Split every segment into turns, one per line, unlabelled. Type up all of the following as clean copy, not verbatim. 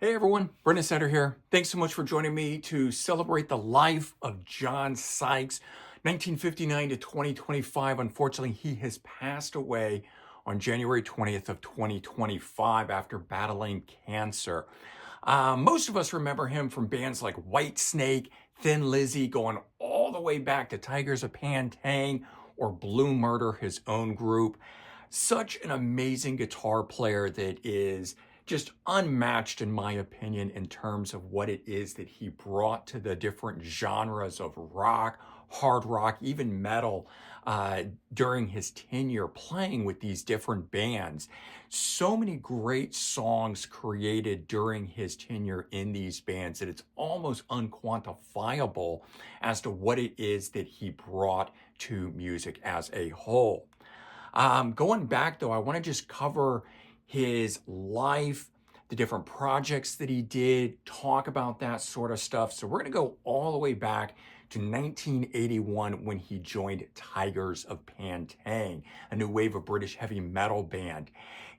Hey everyone, Brendan Setter here. Thanks so much for joining me to celebrate the life of John Sykes, 1959 to 2025. Unfortunately, he has passed away on January 20th of 2025 after battling cancer. Most of us remember him from bands like Whitesnake, Thin Lizzy, going all the way back to Tigers of Pantang or Blue Murder, his own group. Such an amazing guitar player that is just unmatched, in my opinion, in terms of what it is that he brought to the different genres of rock, hard rock, even metal during his tenure playing with these different bands. So many great songs created during his tenure in these bands that it's almost unquantifiable as to what it is that he brought to music as a whole. Going back though, I want to just cover his life, the different projects that he did, talk about that sort of stuff. So we're going to go all the way back to 1981 when he joined Tigers of Pantang, a new wave of British heavy metal band.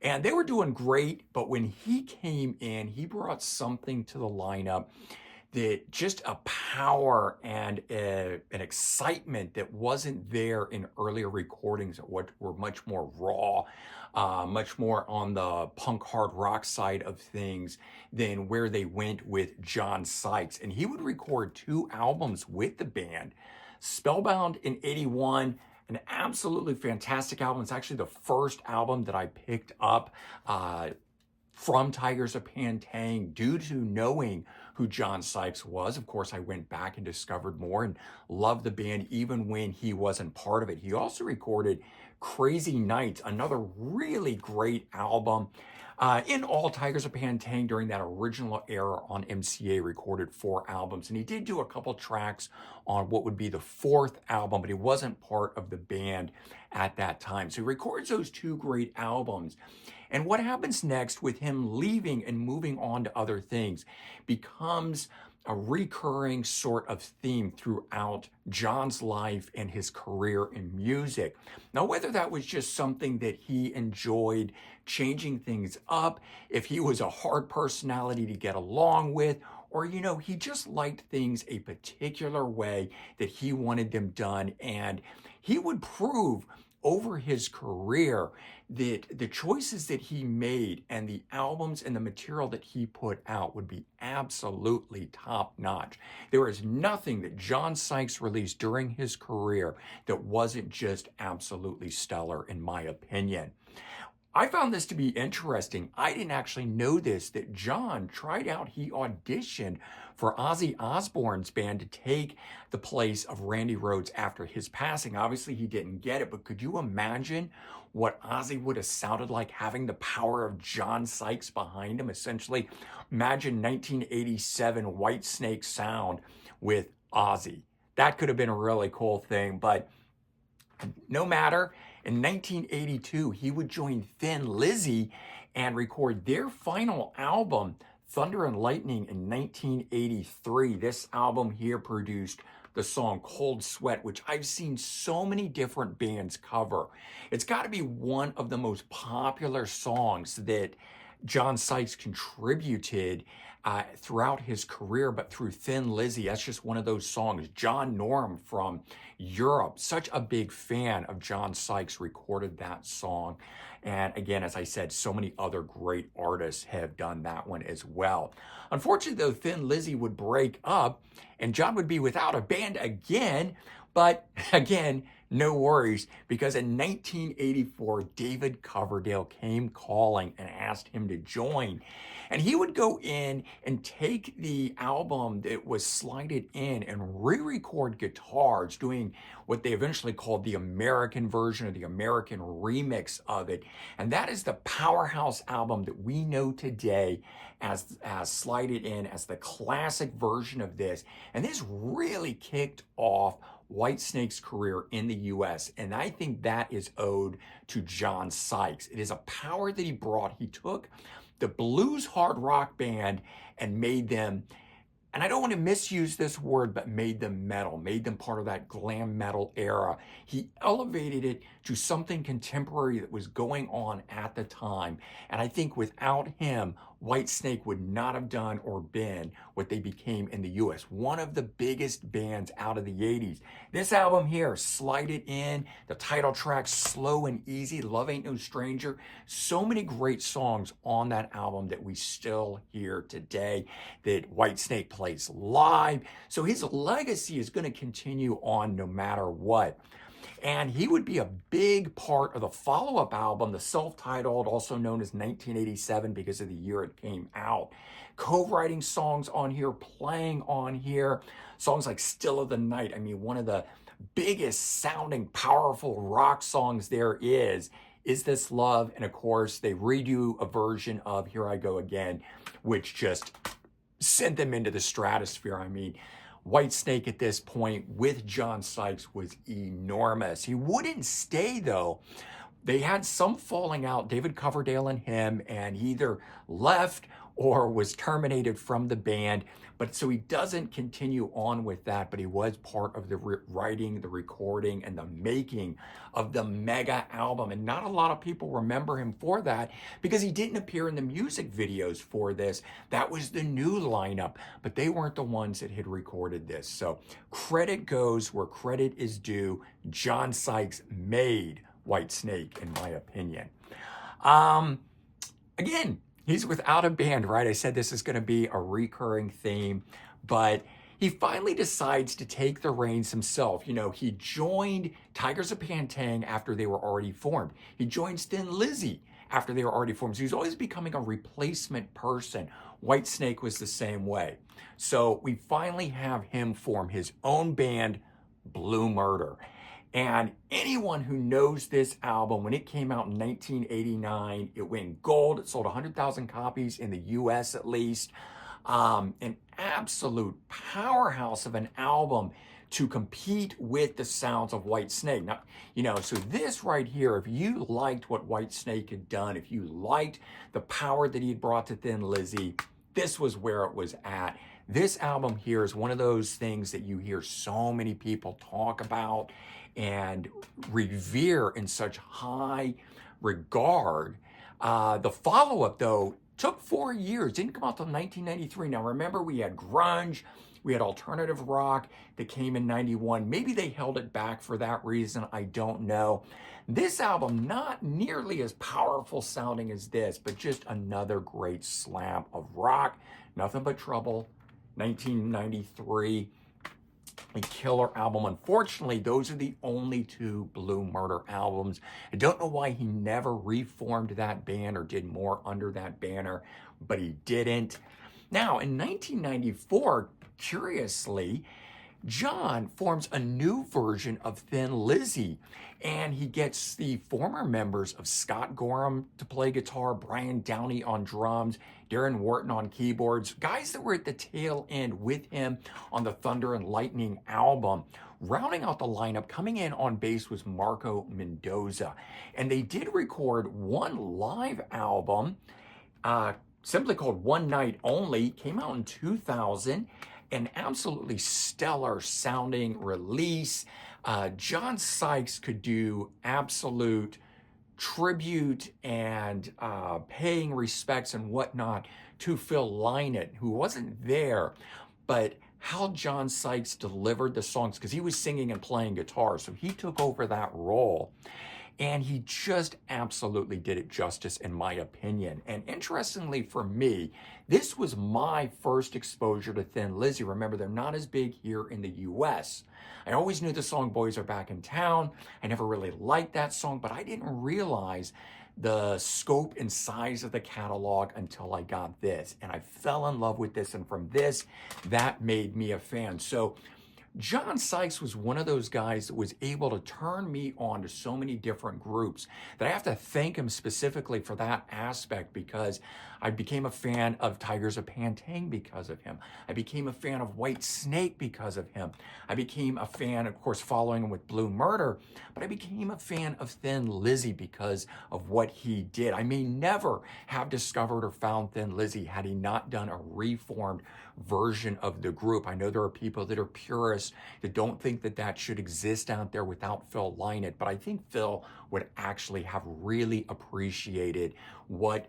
And they were doing great, but when he came in, he brought something to the lineup that just a power and an excitement that wasn't there in earlier recordings that were much more raw, much more on the punk hard rock side of things than where they went with John Sykes. And he would record 2 albums with the band. Spellbound in 81, an absolutely fantastic album. It's actually the first album that I picked up from Tigers of Pantang due to knowing who John Sykes was. Of course, I went back and discovered more and loved the band even when he wasn't part of it. He also recorded Crazy Nights, another really great album. In all, Tigers of Pantang during that original era on MCA recorded 4 albums, and he did do a couple tracks on what would be the 4th album, but he wasn't part of the band at that time. So he records those 2 great albums. And what happens next with him leaving and moving on to other things becomes a recurring sort of theme throughout John's life and his career in music. Now, whether that was just something that he enjoyed changing things up, if he was a hard personality to get along with, or, he just liked things a particular way that he wanted them done. And he would prove over his career that the choices that he made and the albums and the material that he put out would be absolutely top notch. There is nothing that John Sykes released during his career that wasn't just absolutely stellar, in my opinion. I found this to be interesting. I didn't actually know this, that John he auditioned for Ozzy Osbourne's band to take the place of Randy Rhoads after his passing. Obviously, he didn't get it, but could you imagine what Ozzy would have sounded like having the power of John Sykes behind him? Essentially, imagine 1987 Whitesnake sound with Ozzy. That could have been a really cool thing, but no matter. In 1982, he would join Thin Lizzy and record their final album, Thunder and Lightning, in 1983. This album here produced the song Cold Sweat, which I've seen so many different bands cover. It's got to be one of the most popular songs that John Sykes contributed throughout his career, but through Thin Lizzy, that's just one of those songs. John Norm from Europe, such a big fan of John Sykes, recorded that song. And again, as I said, so many other great artists have done that one as well. Unfortunately, though, Thin Lizzy would break up and John would be without a band again. But again, no worries, because in 1984, David Coverdale came calling and asked him to join. And he would go in and take the album that was slided in and re-record guitars, doing what they eventually called the American version or the American remix of it. And that is the powerhouse album that we know today as slided in as the classic version of this. And this really kicked off Whitesnake's career in the US, and I think that is owed to John Sykes. It is a power that he brought. He took the blues hard rock band and made them, and I don't want to misuse this word, but made them metal, made them part of that glam metal era. He elevated it to something contemporary that was going on at the time. And I think without him, Whitesnake would not have done or been what they became in the US. One of the biggest bands out of the 80s. This album here, Slide It In, the title track, Slow and Easy, Love Ain't No Stranger. So many great songs on that album that we still hear today, that Whitesnake plays live. So his legacy is going to continue on no matter what. And he would be a big part of the follow-up album, the self-titled, also known as 1987 because of the year it came out. Co-writing songs on here, playing on here, songs like Still of the Night. I mean, one of the biggest sounding, powerful rock songs there is This Love? And of course, they redo a version of Here I Go Again, which just sent them into the stratosphere. I mean, Whitesnake at this point with John Sykes was enormous. He wouldn't stay though. They had some falling out, David Coverdale and him, and he either left or was terminated from the band. But so he doesn't continue on with that, but he was part of the writing, the recording, and the making of the mega album. And not a lot of people remember him for that because he didn't appear in the music videos for this. That was the new lineup, but they weren't the ones that had recorded this. So credit goes where credit is due. John Sykes made Whitesnake, in my opinion. Again, he's without a band, right? I said this is going to be a recurring theme, but he finally decides to take the reins himself. You know, he joined Tigers of Pantang after they were already formed. He joins Thin Lizzy after they were already formed. So he's always becoming a replacement person. Whitesnake was the same way. So we finally have him form his own band, Blue Murder. And anyone who knows this album, when it came out in 1989, it went gold. It sold 100,000 copies in the US at least. An absolute powerhouse of an album to compete with the sounds of Whitesnake. Now, you know, so this right here, if you liked what Whitesnake had done, if you liked the power that he had brought to Thin Lizzy, this was where it was at. This album here is one of those things that you hear so many people talk about and revere in such high regard. The follow-up, though, took 4 years, didn't come out till 1993. Now, remember, we had grunge, we had alternative rock that came in 91. Maybe they held it back for that reason, I don't know. This album, not nearly as powerful sounding as this, but just another great slam of rock. Nothing But Trouble, 1993. A killer album. Unfortunately, those are the only two Blue Murder albums. I don't know why he never reformed that band or did more under that banner, but he didn't. Now, in 1994, curiously, John forms a new version of Thin Lizzy, and he gets the former members of Scott Gorham to play guitar, Brian Downey on drums, Darren Wharton on keyboards, guys that were at the tail end with him on the Thunder and Lightning album. Rounding out the lineup, coming in on bass was Marco Mendoza. And they did record one live album, simply called One Night Only, came out in 2000. An absolutely stellar sounding release. John Sykes could do absolute tribute and paying respects and whatnot to Phil Lynott, who wasn't there, but how John Sykes delivered the songs, because he was singing and playing guitar, so he took over that role. And he just absolutely did it justice, in my opinion. And interestingly for me, this was my first exposure to Thin Lizzy. Remember, they're not as big here in the US. I always knew the song Boys Are Back in Town. I never really liked that song, but I didn't realize the scope and size of the catalog until I got this. And I fell in love with this. And from this, that made me a fan. So John Sykes was one of those guys that was able to turn me on to so many different groups that I have to thank him specifically for that aspect, because I became a fan of Tigers of Pantang because of him. I became a fan of Whitesnake because of him. I became a fan, of course, following him with Blue Murder, but I became a fan of Thin Lizzy because of what he did. I may never have discovered or found Thin Lizzy had he not done a reformed version of the group. I know there are people that are purists that don't think that that should exist out there without Phil Lynott, but I think Phil would actually have really appreciated what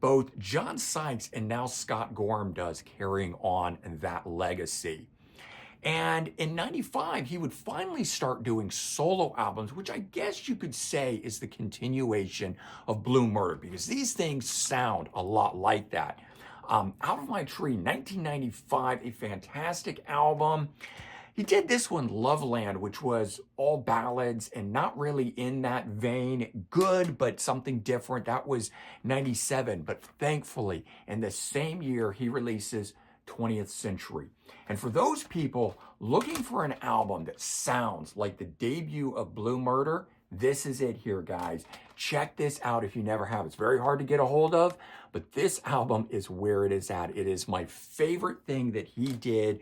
both John Sykes and now Scott Gorham does, carrying on that legacy. And in 95, he would finally start doing solo albums, which I guess you could say is the continuation of Blue Murder, because these things sound a lot like that. Out of My Tree, 1995, a fantastic album. He did this one, Loveland, which was all ballads and not really in that vein. Good, but something different. That was 97. But thankfully, in the same year, he releases 20th Century. And for those people looking for an album that sounds like the debut of Blue Murder, this is it here, guys. Check this out if you never have. It's very hard to get a hold of, but this album is where it is at. It is my favorite thing that he did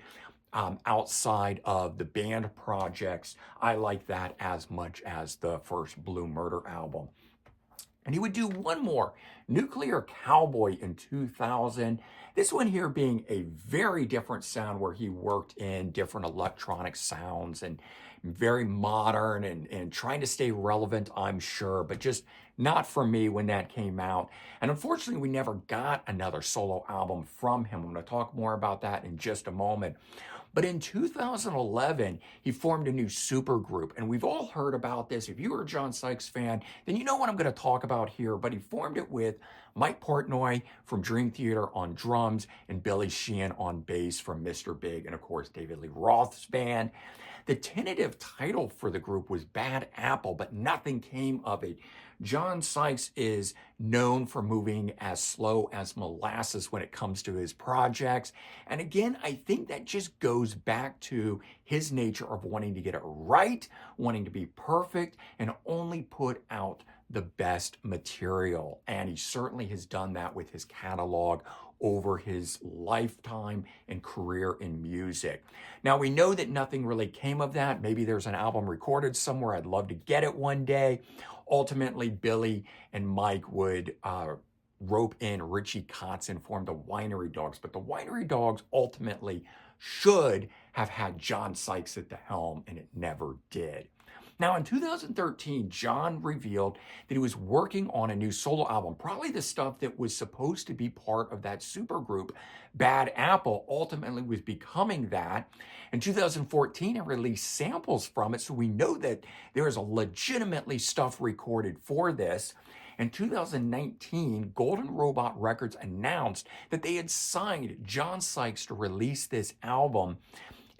outside of the band projects. I like that as much as the first Blue Murder album. And he would do one more, Nuclear Cowboy, in 2000. This one here being a very different sound, where he worked in different electronic sounds and very modern and trying to stay relevant, I'm sure, but just not for me when that came out. And unfortunately, we never got another solo album from him. I'm going to talk more about that in just a moment. But in 2011, he formed a new supergroup, and we've all heard about this. If you are a John Sykes fan, then you know what I'm going to talk about here. But he formed it with Mike Portnoy from Dream Theater on drums and Billy Sheehan on bass from Mr. Big, and of course, David Lee Roth's band. The tentative title for the group was Bad Apple, but nothing came of it. John Sykes is known for moving as slow as molasses when it comes to his projects. And again, I think that just goes back to his nature of wanting to get it right, wanting to be perfect, and only put out the best material. And he certainly has done that with his catalog over his lifetime and career in music. Now, we know that nothing really came of that. Maybe there's an album recorded somewhere. I'd love to get it one day. Ultimately, Billy and Mike would rope in Richie Kotz and form the Winery Dogs, but the Winery Dogs ultimately should have had John Sykes at the helm, and it never did. Now, in 2013, John revealed that he was working on a new solo album. Probably the stuff that was supposed to be part of that supergroup, Bad Apple, ultimately was becoming that. In 2014, it released samples from it, so we know that there is a legitimately stuff recorded for this. In 2019, Golden Robot Records announced that they had signed John Sykes to release this album.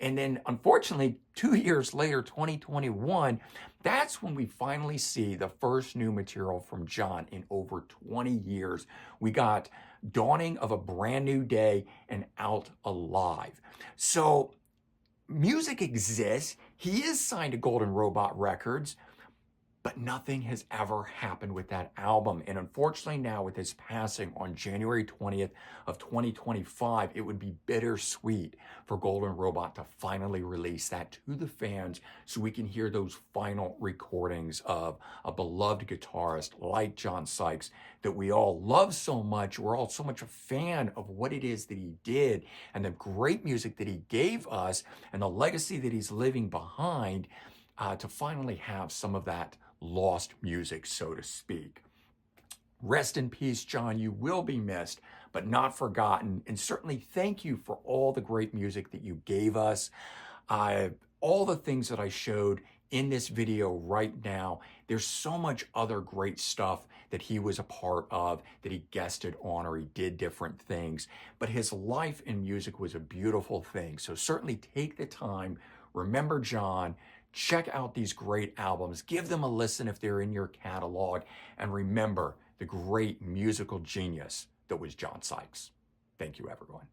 And then, unfortunately, 2 years later, 2021, that's when we finally see the first new material from John in over 20 years. We got Dawning of a Brand New Day and Out Alive. So music exists. He is signed to Golden Robot Records, but nothing has ever happened with that album. And unfortunately now, with his passing on January 20th of 2025, it would be bittersweet for Golden Robot to finally release that to the fans so we can hear those final recordings of a beloved guitarist like John Sykes that we all love so much. We're all so much a fan of what it is that he did and the great music that he gave us and the legacy that he's leaving behind, to finally have some of that lost music, so to speak. Rest in peace, John. You will be missed, but not forgotten. And certainly thank you for all the great music that you gave us. All the things that I showed in this video right now, there's so much other great stuff that he was a part of, that he guested on, or he did different things. But his life in music was a beautiful thing. So certainly take the time, remember John, check out these great albums, give them a listen if they're in your catalog, and remember the great musical genius that was John Sykes. Thank you, everyone.